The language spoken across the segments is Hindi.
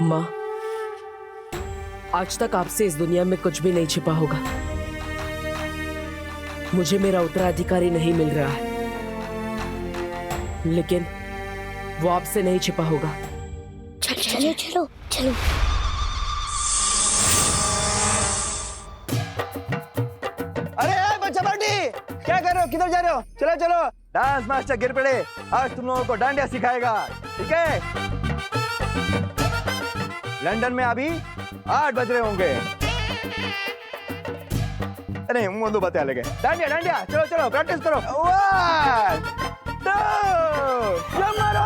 माँ, आज तक आपसे इस दुनिया में कुछ भी नहीं छिपा होगा। मुझे मेरा उत्तराधिकारी नहीं मिल रहा है, लेकिन वो आपसे नहीं छिपा होगा। चलो चलो चलो। अरे बच्चा पार्टी, क्या कर रहे हो? किधर जा रहे हो? चलो चलो, डांस मास्टर गिर पड़े, आज तुम लोगों को डांडिया सिखाएगा, ठीक है? लंदन में अभी 8 बज रहे होंगे। अरे मुंह बता लगे। डांडिया डांडिया, चलो चलो प्रैक्टिस करो। 1 2 मारो।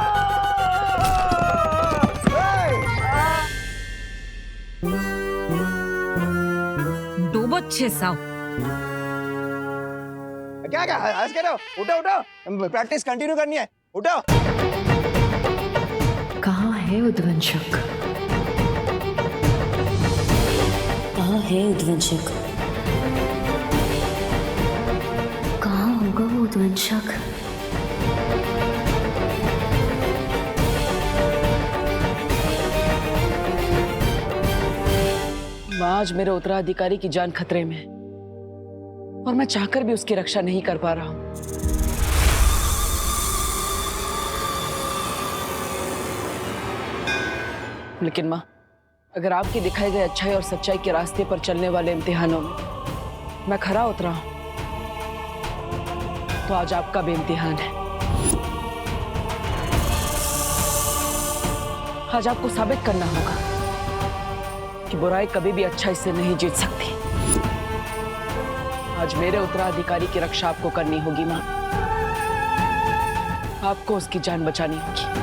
डूबो 600। क्या क्या हंस के रहो? उठो उठो, प्रैक्टिस कंटिन्यू करनी है, उठो। कहाँ है उद्वंशक? कहाँ है उद्वंशक? कहाँ होगा वो उद्वंशक? आज मेरे उत्तराधिकारी की जान खतरे में है और मैं चाहकर भी उसकी रक्षा नहीं कर पा रहा हूं। लेकिन माँ, अगर आपके दिखाए गए अच्छाई और सच्चाई के रास्ते पर चलने वाले इम्तिहानों में मैं खरा उतरा हूं, तो आज आपका भी इम्तिहान है। आज आपको साबित करना होगा कि बुराई कभी भी अच्छाई से नहीं जीत सकती। आज मेरे उत्तराधिकारी की रक्षा आपको करनी होगी माँ। आपको उसकी जान बचानी होगी।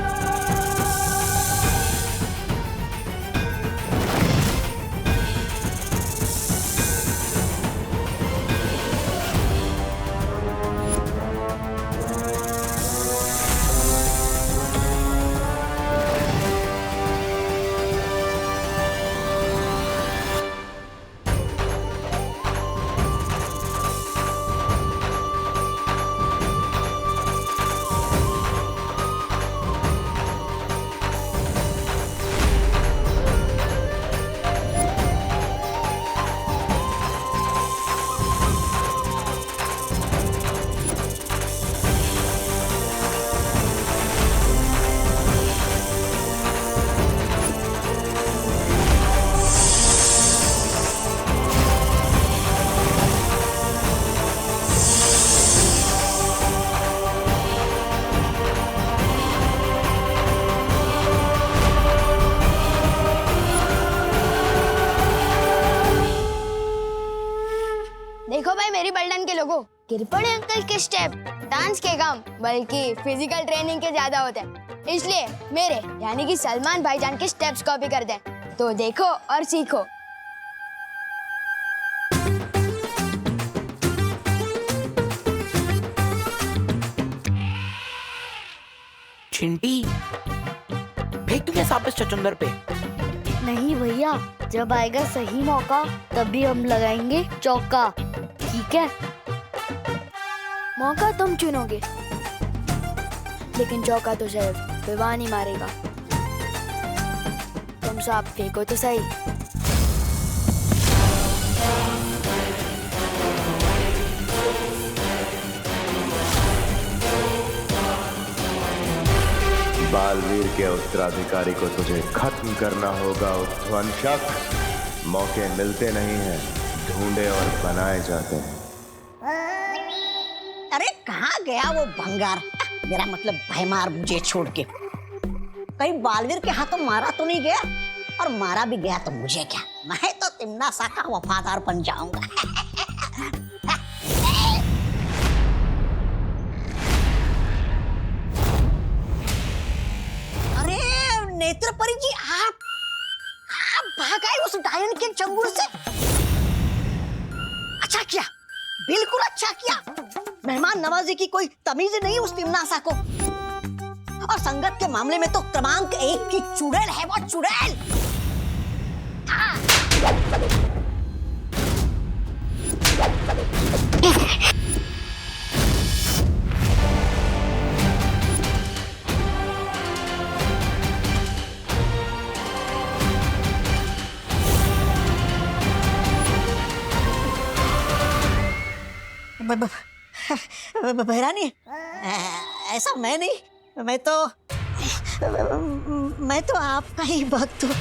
देखो भाई मेरी बल्डन के लोगों, गिर पड़े अंकल के स्टेप डांस के काम बल्कि फिजिकल ट्रेनिंग के ज्यादा होते हैं, इसलिए मेरे यानी कि सलमान भाईजान के स्टेप्स कॉपी कर दें। तो देखो और सीखो। चिंटी, फेंक दूंगा साबिस चचुंदर पे। नहीं भैया, जब आएगा सही मौका तभी हम लगाएंगे चौका, ठीक है? मौका तुम चुनोगे, लेकिन चौका तो सिर्फ विवान ही मारेगा। तुम सांप फेंको तो सही। बालवीर के उत्तराधिकारी को तुझे खत्म करना होगा उद्वंशक। मौके मिलते नहीं हैं, ढूंढे और बनाए जाते हैं। अरे कहाँ गया वो भंगार? मेरा मतलब भयमार मुझे छोड़ के। कहीं बालवीर के हाथों मारा तो नहीं गया? और मारा भी गया तो मुझे क्या, मैं तो तिम्ना सा का वफादार बन जाऊंगा। अरे नेत्रपरी जी, आप भाग आए उस डायन के चंगुल से। अच्छा किया, बिल्कुल अच्छा किया। मेहमान नवाजी की कोई तमीज नहीं उस तिम्नासा को। और संगत के मामले में तो क्रमांक 1 की चुड़ैल है वो, चुड़ैल। बहरानी, ऐसा मैं नहीं, मैं तो आपका ही भक्त हूँ।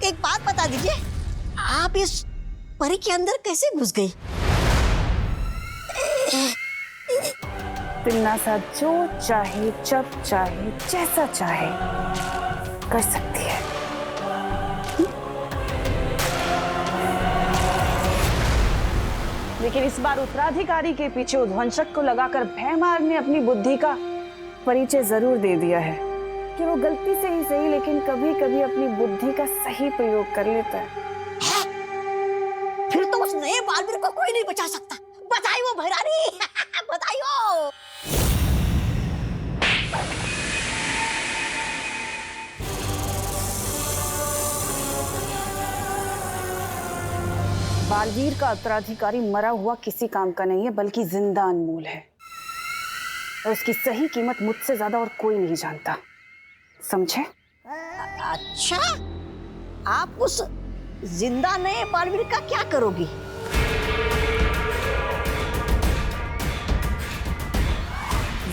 एक बात बता दीजिए, आप इस परी के अंदर कैसे घुस गई? तिन्ना सा जो चाहे, जब चाहे, जैसा चाहे कर सकती है। लेकिन इस बार उत्तराधिकारी के पीछे उद्वंशक को लगाकर भैमार ने अपनी बुद्धि का परिचय जरूर दे दिया है कि वो गलती से ही सही, लेकिन कभी कभी अपनी बुद्धि का सही प्रयोग कर लेता है। फिर तो उस नए बालवीर को कोई नहीं बचा सकता। बताइयो भैरानी, बताइयो। बालवीर का उत्तराधिकारी मरा हुआ किसी काम का नहीं है, बल्कि जिंदा अनमोल है, और उसकी सही कीमत मुझसे ज्यादा और कोई नहीं जानता, समझे? अच्छा, आप उस जिंदा नए बालवीर का क्या करोगी?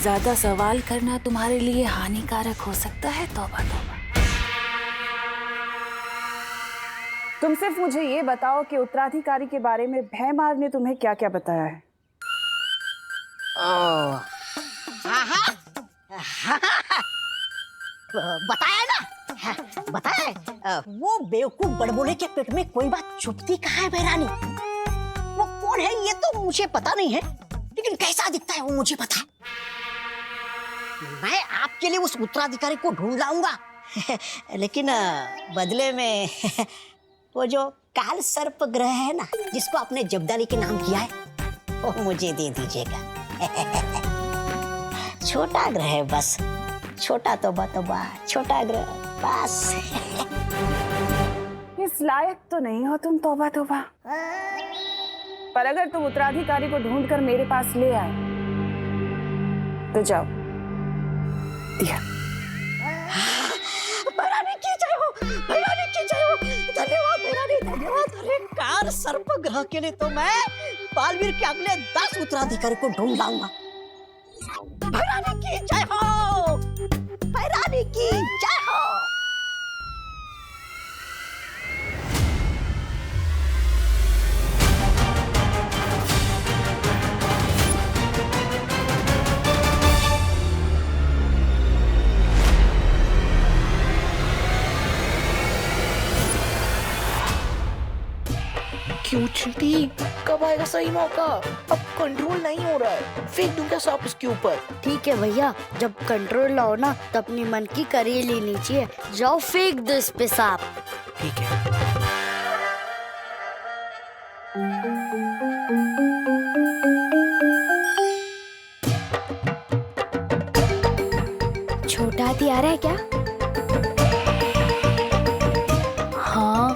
ज्यादा सवाल करना तुम्हारे लिए हानिकारक हो सकता है। तौबा तौबा। तुम सिर्फ मुझे ये बताओ कि उत्तराधिकारी के बारे में भैमार ने तुम्हें क्या क्या बताया है? बताया ना, बताया है। वो बेवकूफ बड़बोले के पेट में कोई बात छुपती कहाँ है भैरानी? वो कौन है ये तो मुझे पता नहीं है, लेकिन कैसा दिखता है वो मुझे पता है। मैं आपके लिए उस उत्तराधिकारी को ढूंढ लाऊंगा, लेकिन बदले में वो जो काल सर्प ग्रह है ना, जिसको आपने जब्दाली के नाम किया है, वो मुझे दे दीजिएगा। छोटा ग्रह है बस, छोटा तौबा, छोटा ग्रह बस। इस लायक तो नहीं हो तुम, तौबा तौबा। पर अगर तुम उत्तराधिकारी को ढूंढकर मेरे पास ले आए तो जाओ, दिया। भैरानी की जय हो, भैरानी की जय हो। धन्यवाद भैरानी, धन्यवाद। अरे काल सर्प ग्रह के लिए तो मैं बालवीर के अगले 10 उत्तराधिकारी को ढूंढ लाऊंगा। भैरानी की जय हो, भैरानी की जय हो। क्यों चिंटी, कब आएगा सही मौका? अब कंट्रोल नहीं हो रहा है, फेंक दूंगा सांप उसके ऊपर। ठीक है भैया, जब कंट्रोल लाओ ना तो अपनी मन की करी लेनी चाहिए। जाओ फेंक दो इस पे सांप। ठीक है। छोटा हाथी आ रहा है क्या? हाँ,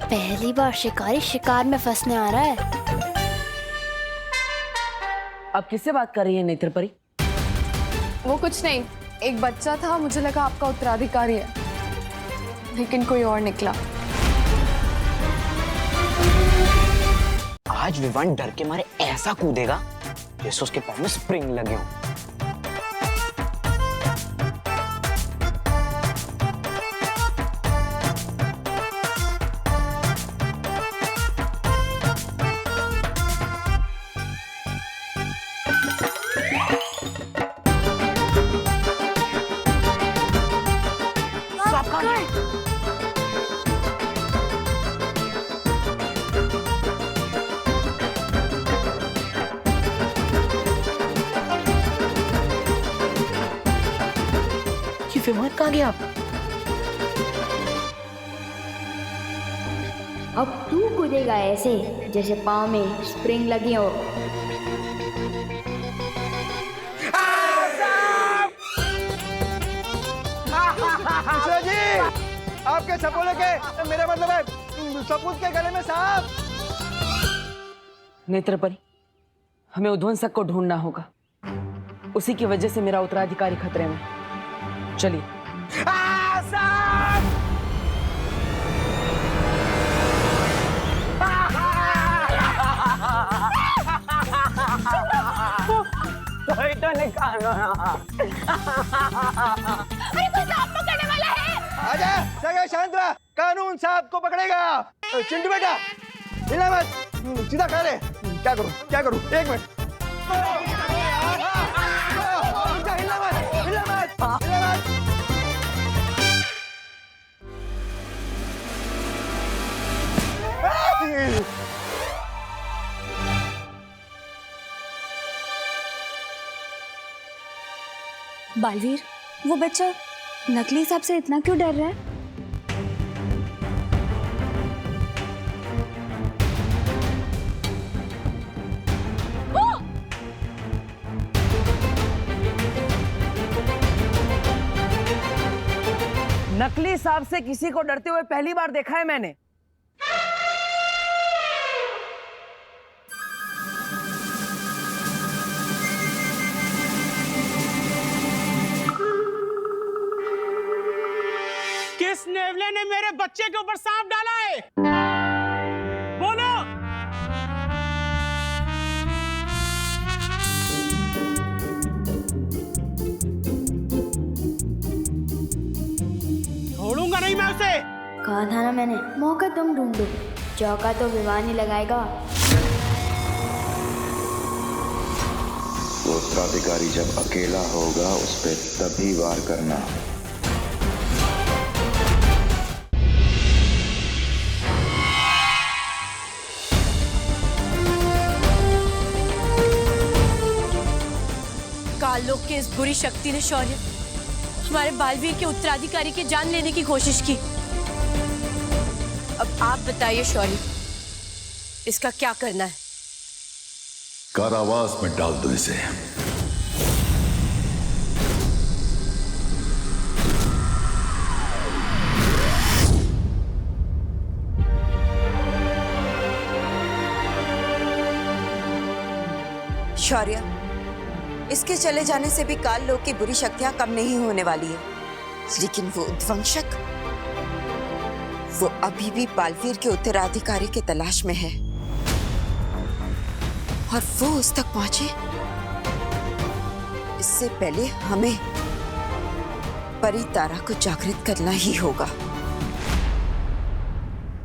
पहली बार शिकारी शिकार में फंसने आ रहा है। अब किससे बात कर रही है नेत्रपरी? वो कुछ नहीं, एक बच्चा था, मुझे लगा आपका उत्तराधिकारी है, लेकिन कोई और निकला। आज विवान डर के मारे ऐसा कूदेगा जैसे उसके पैर में स्प्रिंग लगे हो। विमान कहाँ गया? अब तू कूदेगा ऐसे जैसे पाँव में स्प्रिंग लगी हो। मिश्रा जी, आपके सपोले के, मेरा मतलब है सपूत के गले में सांप। नेत्रपरी, हमें उद्वंसक को ढूंढना होगा, उसी की वजह से मेरा उत्तराधिकारी खतरे में। चलिए। कोई सांप पकड़ने वाला है। आजा सगे शांत रहा, कानून सांप को पकड़ेगा। चिंटू बेटा हिलना मत, सीधा खा ले। क्या करूं क्या करूं, एक मिनट। हिलना मत हिलना मत हिलना मत। बालवीर, वो बच्चा नकली सांप से इतना क्यों डर रहा है? नकली सांप से किसी को डरते हुए पहली बार देखा है मैंने। किस नेवले ने मेरे बच्चे के ऊपर सांप डाला है? बोलो। छोड़ूंगा नहीं मैं उसे। कहा था ना मैंने, मौका तुम ढूंढो, चौका तो विमान ही लगाएगा। वो उत्तराधिकारी जब अकेला होगा उस पे तभी वार करना। काललोक के इस बुरी शक्ति ने शौर्य हमारे बालवीर के उत्तराधिकारी की जान लेने की कोशिश की। अब आप बताइए शौर्य, इसका क्या करना है? कारावास में डाल दो इसे। शौर्य, इसके चले जाने से भी काल लोक की बुरी शक्तियां कम नहीं होने वाली है, लेकिन वो उद्वंशक, वो अभी भी बालवीर के उत्तराधिकारी की तलाश में है और वो उस तक पहुंचे इससे पहले हमें परितारा को जागृत करना ही होगा।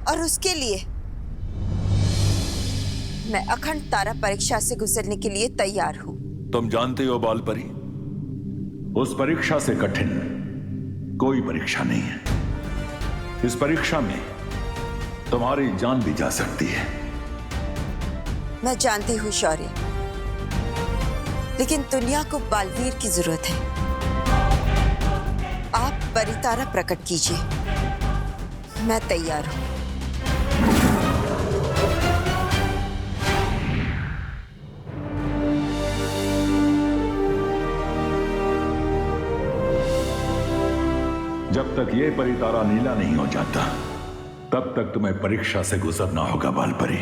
और उसके लिए मैं अखंड तारा परीक्षा से गुजरने के लिए तैयार हूं। तुम जानते हो बालपरी, उस परीक्षा से कठिन कोई परीक्षा नहीं है। इस परीक्षा में तुम्हारी जान भी जा सकती है। मैं जानती हूँ शौर्य, लेकिन दुनिया को बालवीर की जरूरत है। आप परितारा प्रकट कीजिए, मैं तैयार हूं। जब तक ये परितारा नीला नहीं हो जाता तब तक तुम्हें परीक्षा से गुजरना होगा बालपरी।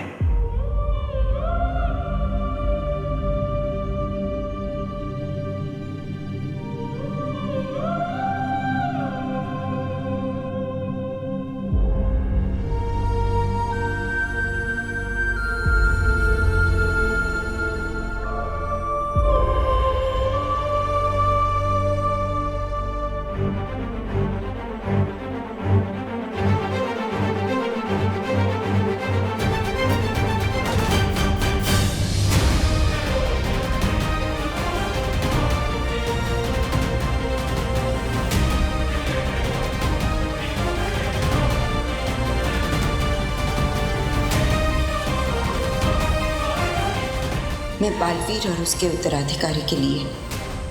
मैं बालवीर और उसके उत्तराधिकारी के लिए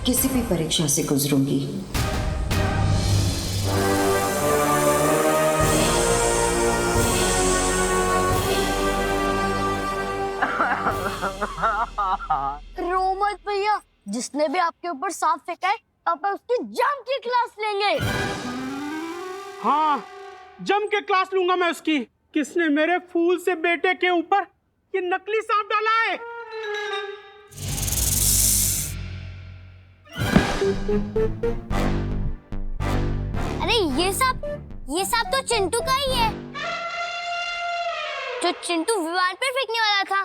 किसी भी परीक्षा से गुजरूंगी। रो मत भैया, जिसने भी आपके ऊपर सांप फेंका है आप उसकी जम की क्लास लेंगे। हाँ, जम के क्लास लूंगा मैं उसकी। किसने मेरे फूल से बेटे के ऊपर ये नकली सांप डाला है? अरे ये सांप तो चिंटू का ही है, जो चिंटू विमान पर फेंकने वाला था।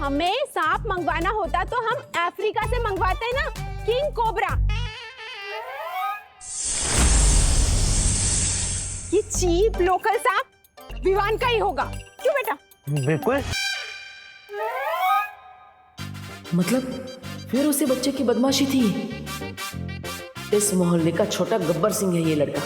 हमें सांप मंगवाना होता तो हम अफ्रीका से मंगवाते ना, किंग कोबरा। ये चीप लोकल सांप विवान का ही होगा, क्यों बेटा? बिल्कुल। मतलब फिर उसी बच्चे की बदमाशी थी। इस मोहल्ले का छोटा गब्बर सिंह है ये लड़का।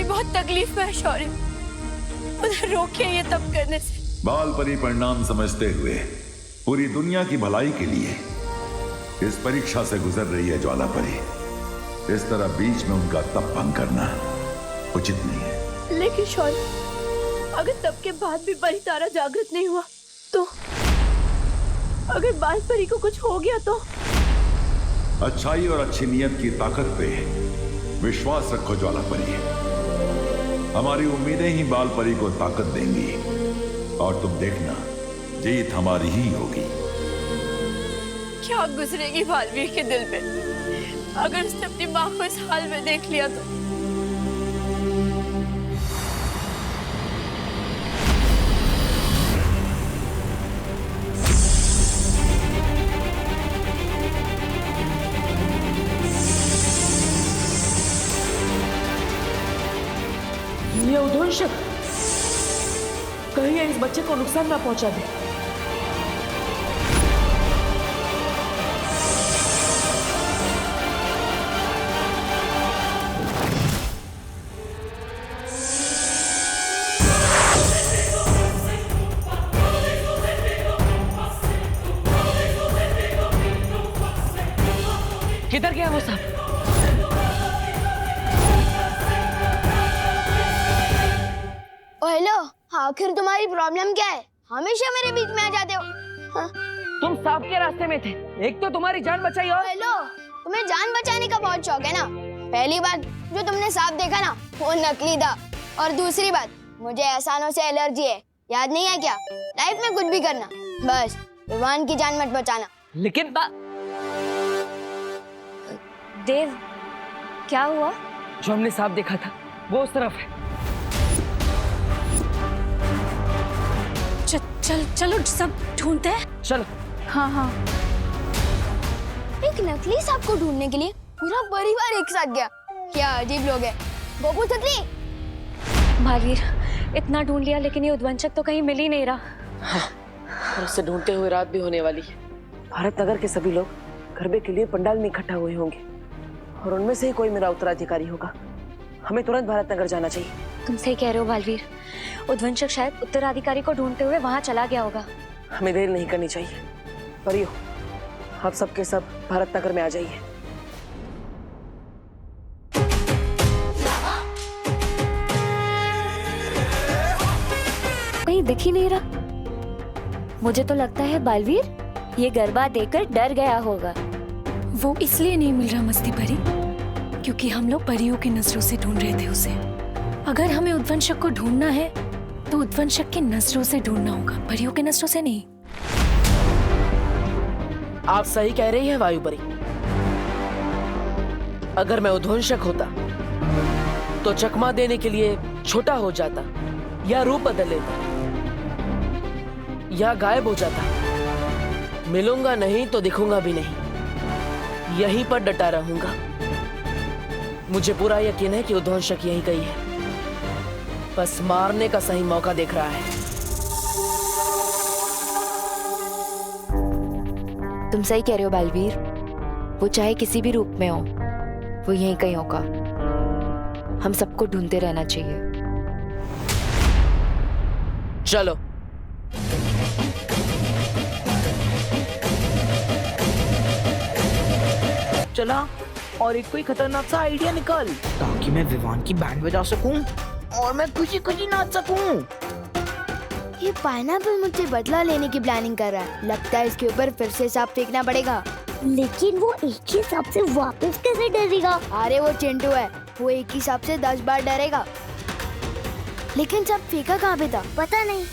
बहुत तकलीफ में है शौर्य, उधर रोकिए ये तब करने से। बाल परी परिणाम समझते हुए पूरी दुनिया की भलाई के लिए इस परीक्षा से गुजर रही है ज्वाला परी। इस तरह बीच में उनका तप भंग करना उचित नहीं है। लेकिन शौर्य, अगर तब के बाद भी परी तारा जागृत नहीं हुआ तो, अगर बाल परी को कुछ हो गया तो? अच्छाई और अच्छी नियत की ताकत पे विश्वास रखो ज्वाला परी। हमारी उम्मीदें ही बाल परी को ताकत देंगी और तुम देखना जीत हमारी ही होगी। क्या गुजरेगी बालवीर के दिल पे अगर उसने अपनी माँ को इस हाल में देख लिया तो? ये उद्वंशक कहीं इस बच्चे को नुकसान ना पहुंचा दे। किधर गया वो सब? हेलो, आखिर तुम्हारी प्रॉब्लम क्या है? हमेशा मेरे बीच में आ जाते हो। हाँ? तुम सांप के रास्ते में थे, एक तो तुम्हारी जान बचाई और हेलो, तुम्हें जान बचाने का बहुत शौक है ना? पहली बात जो तुमने सांप देखा ना, वो नकली था, और दूसरी बात मुझे एहसानों से एलर्जी है, याद नहीं है क्या? लाइफ में कुछ भी करना, बस विवान की जान मत बचाना। लेकिन देव, क्या हुआ? जो हमने सांप देखा था वो उस तरफ है। चलो सब ढूंढते हैं। चलो। हाँ हाँ। एक नकली सांप को ढूंढने के लिए पूरा परिवार एक साथ गया। क्या अजीब लोग हैं। गोपू तितली। बालवीर, इतना ढूंढ लिया लेकिन ये उद्वंशक तो कहीं मिल ही नहीं रहा। हाँ, और उससे ढूंढते हुए रात भी होने वाली है। भारत नगर के सभी लोग गरबे के लिए पंडाल में इकट्ठा हुए होंगे और उनमें से ही कोई मेरा उत्तराधिकारी होगा। हमें तुरंत भारत नगर जाना चाहिए। तुम सही कह रहे हो बालवीर, उद्वंशक शायद उत्तराधिकारी को ढूंढते हुए वहां चला गया होगा। हमें देर नहीं करनी चाहिए। परियो, आप सबके सब भारत नगर में आ जाइए। कहीं दिख ही नहीं रहा। मुझे तो लगता है बालवीर ये गरबा देखकर डर गया होगा। वो इसलिए नहीं मिल रहा मस्ती परी क्योंकि हम लोग परियों की नजरों से ढूंढ रहे थे उसे। अगर हमें उद्वंशक को ढूंढना है तो उद्वंशक की नजरों से ढूंढना होगा, परियों की नजरों से नहीं। आप सही कह रही हैं वायुपरी। अगर मैं उद्वंशक होता तो चकमा देने के लिए छोटा हो जाता या रूप बदल लेता या गायब हो जाता। मिलूंगा नहीं तो दिखूंगा भी नहीं, यहीं पर डटा रहूंगा। मुझे पूरा यकीन है कि उद्वंशक यहीं कहीं है, बस मारने का सही मौका देख रहा है। तुम सही कह रहे हो बालवीर, वो चाहे किसी भी रूप में हो, वो यहीं कहीं होगा। हम सबको ढूंढते रहना चाहिए। चलो। चला, और एक कोई खतरनाक सा आइडिया निकाल ताकि मैं विवान की बैंड बजा सकूं और मैं खुशी खुशी नाच सकूं। ये पाइनएप्पल मुझसे बदला लेने की प्लानिंग कर रहा है। लगता है इसके ऊपर फिर से सांप फेंकना पड़ेगा। लेकिन वो एक ही सांप से वापस कैसे डरेगा? अरे वो चिंटू है, वो एक ही सांप से 10 बार डरेगा। लेकिन सांप फेंका कहाँ पे था? पता नहीं।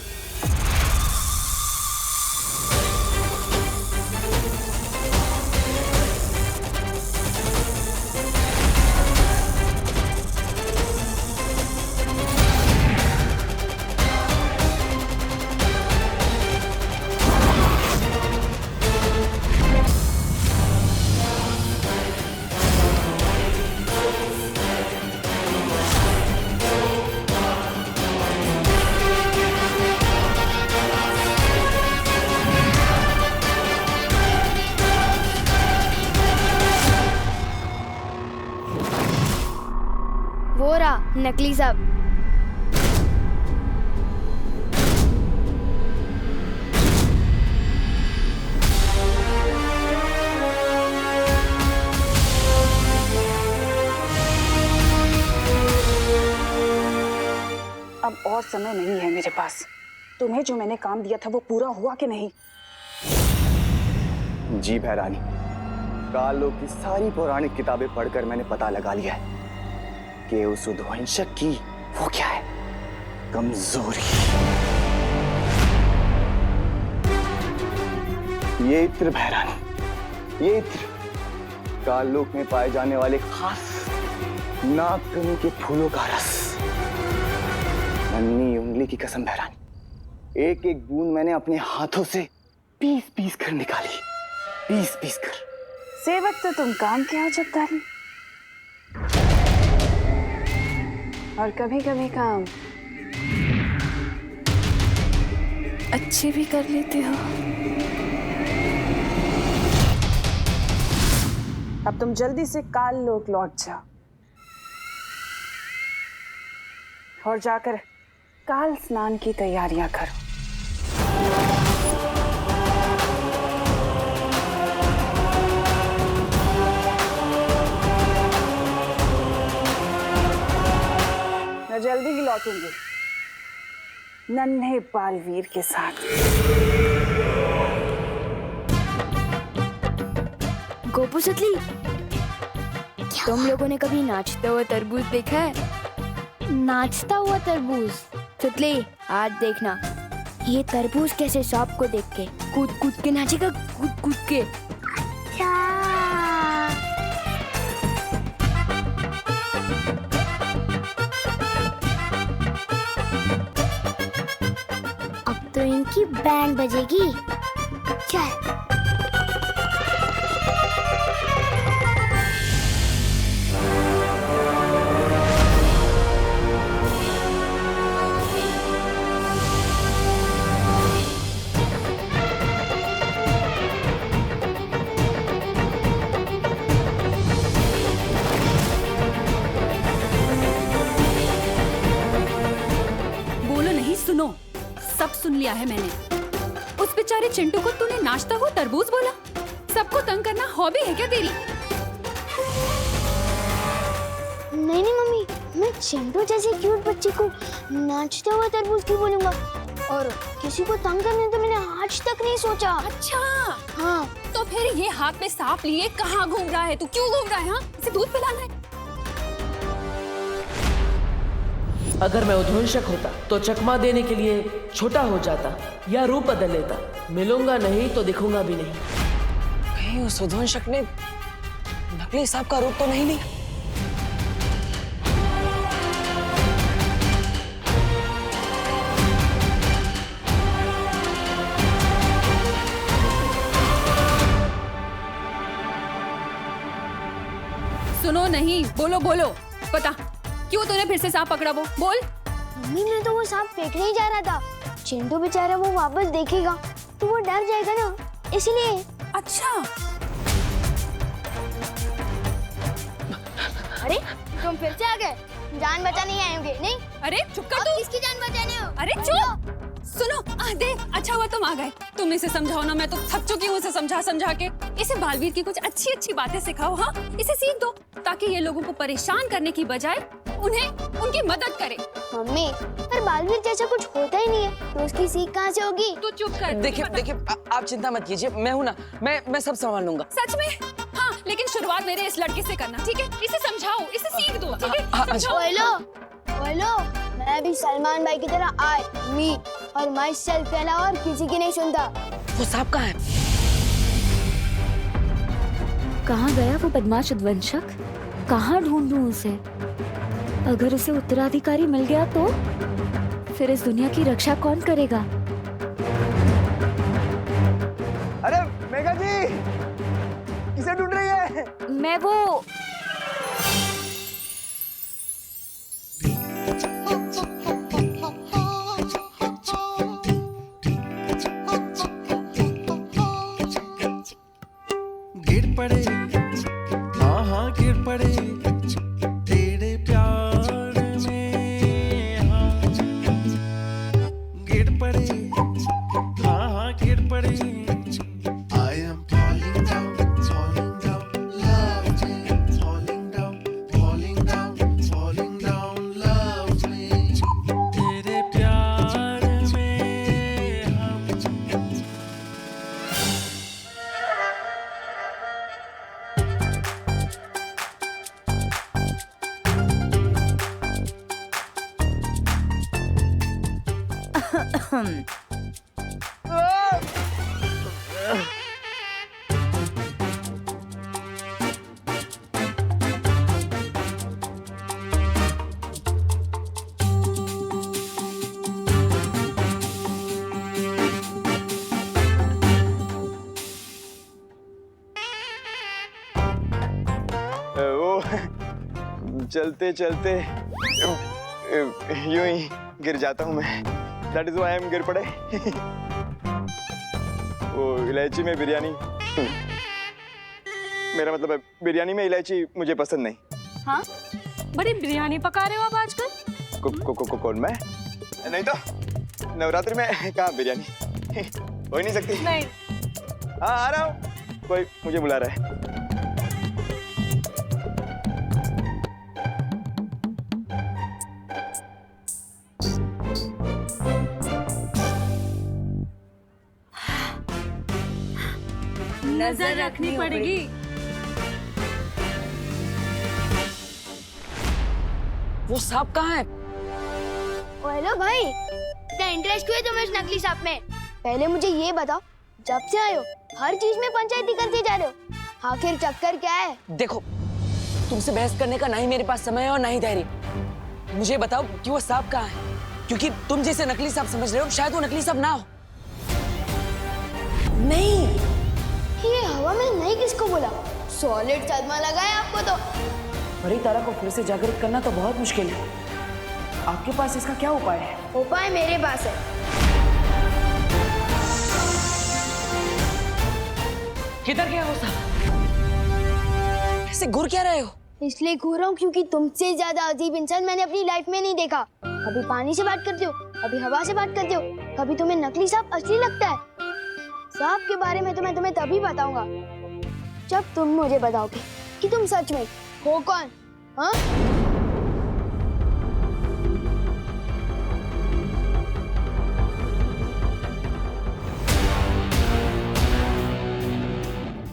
वो रहा नकली सांप। अब और समय नहीं है मेरे पास। तुम्हें जो मैंने काम दिया था वो पूरा हुआ कि नहीं? जी भैरानी, कालों की सारी पौराणिक किताबें पढ़कर मैंने पता लगा लिया है कि उस उद्वंशक की वो क्या है, कमजोरी। ये इत्र भैरानी, ये इत्र काललोक में पाए जाने वाले खास नागकनी के फूलों का रस। नन्ही उंगली की कसम भैरानी, एक एक बूंद मैंने अपने हाथों से पीस पीस कर निकाली, पीस पीस कर। सेवक तो तुम काम के हो जगदारी, और कभी कभी काम अच्छे भी कर लेते हो। अब तुम जल्दी से काल लोक लौट जाओ और जाकर काल स्नान की तैयारियां करो। मैं जल्दी ही लौटूंगी नन्हे बालवीर के साथ। गोपू सुतली, तुम लोगों ने कभी नाचता हुआ तरबूज देखा है? नाचता हुआ तरबूज? सुतली, आज देखना ये तरबूज कैसे सांप को देख के कूद कूद के नाचेगा, कूद कूद के। अच्छा। अब तो इनकी बैंड बजेगी। चल। सुनो, सब सुन लिया है मैंने। उस बेचारे चिंटू को तूने नाचता हुआ तरबूज बोला? सबको तंग करना हॉबी है क्या तेरी? नहीं नहीं मम्मी, मैं चिंटू जैसे क्यूट बच्चे को नाचता हुआ तरबूज क्यों बोलूंगा? और किसी को तंग करने तो मैंने आज तक नहीं सोचा। अच्छा हाँ, तो फिर ये हाथ में सांप लिए कहाँ घूम रहा है? तू क्यों घूम रहा है? हाँ, इसे दूध पिलाना है। अगर मैं उद्वंशक होता तो चकमा देने के लिए छोटा हो जाता या रूप बदल लेता। मिलूंगा नहीं तो दिखूंगा भी नहीं। कहीं उस उद्वंशक ने नकली सांप का रूप तो नहीं लिया? सुनो, नहीं, बोलो बोलो, पता क्यों तूने फिर से सांप पकड़ा? वो बोल। मम्मी, मैं तो वो सांप फेंकने ही जा रहा था। चिंटू बेचारा वो वापस देखेगा तो वो डर जाएगा ना, इसलिए। अच्छा। अरे तुम फिर से आ गए? जान बचाने ही आए होंगे, नहीं? अरे चुप कर तू। किसकी जान बचाने हो? अरे चुप। सुनो, देख, अच्छा हुआ तुम आ गए। तुम इसे समझाओ ना, मैं तो थक चुकी हूँ इसे समझा समझा के। इसे बालवीर की कुछ अच्छी अच्छी बातें सिखाओ। हाँ, इसे सीख दो ताकि ये लोगों को परेशान करने की बजाय उन्हें उनकी मदद करे। मम्मी पर बालवीर जैसा कुछ होता ही नहीं है तो उसकी सीख कहाँ से होगी? तू चुप कर। देखिए आप चिंता मत कीजिए, मैं हूँ ना, मैं सब संभाल लूंगा। सच में? हाँ, लेकिन शुरुआत मेरे इस लड़के से करना, ठीक है? इसे समझाओ, इसे सीख दो, ठीक है? समझाओ। बोलो, मैं भी सलमान भाई की तरह आई मी और माई सेल्फ के अलावा और किसी की नहीं सुनता। वो सांप कहाँ है? कहाँ गया वो बदमाश उद्वंशक? कहाँ ढूंढूं उसे? अगर उसे उत्तराधिकारी मिल गया तो फिर इस दुनिया की रक्षा कौन करेगा? अरे मेघा जी, किसे ढूंढ रही है? मैं वो गिर पड़े, हाँ हाँ गिर पड़े तेरे प्यार में, हाँ गिर पड़े, हाँ हाँ गिर पड़े। I am falling down, falling down, love me, falling down, falling down, falling down, love me, तेरे प्यार में हम। वो चलते चलते यूं ही गिर जाता हूँ मैं। That is why I am गिर पड़े। वो इलायची में बिरयानी, मेरा मतलब है बिरयानी में इलायची मुझे पसंद नहीं। हाँ, बड़ी बिरयानी पका रहे हो आप आजकल? कौन मैं? नहीं तो नवरात्रि में कहाँ बिरयानी हो ही नहीं सकती। नहीं। हाँ आ रहा हूँ, कोई मुझे बुला रहा है। नजर रखनी पड़ेगी। वो सांप कहाँ है? हेलो भाई, इतना इंटरेस्ट हुआ तुम्हें इस नकली सांप में? पहले मुझे ये बताओ, जब से आए हो हर चीज में पंचायती करते जा रहे हो, आखिर चक्कर क्या है? देखो, तुमसे बहस करने का ना ही मेरे पास समय है और ना ही धैर्य। मुझे बताओ कि वो सांप कहाँ है, क्योंकि तुम जैसे नकली सांप समझ रहे हो, शायद वो नकली सांप ना हो। नहीं, ये हवा में नहीं किसको बोला? सॉलिड सदमा लगा है आपको तो। परी तारा को फिर से जागृत करना तो बहुत मुश्किल है। आपके पास इसका क्या उपाय है? उपाय मेरे पास है। किधर गया वो सांप? ऐसे घूर क्या रहे हो? इसलिए घूर रहा हूँ क्योंकि तुमसे ज्यादा अजीब इंसान मैंने अपनी लाइफ में नहीं देखा। कभी पानी से बात करते हो, कभी हवा से बात करते हो, कभी तुम्हें नकली सांप असली लगता है। सांप के बारे में तो मैं तुम्हें तभी बताऊंगा जब तुम मुझे बताओगे कि तुम सच में हो कौन। हाँ?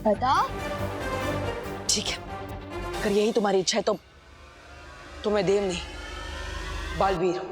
बताओ। ठीक है, अगर यही तुम्हारी इच्छा है तो मैं देव नहीं, बालवीर हूँ।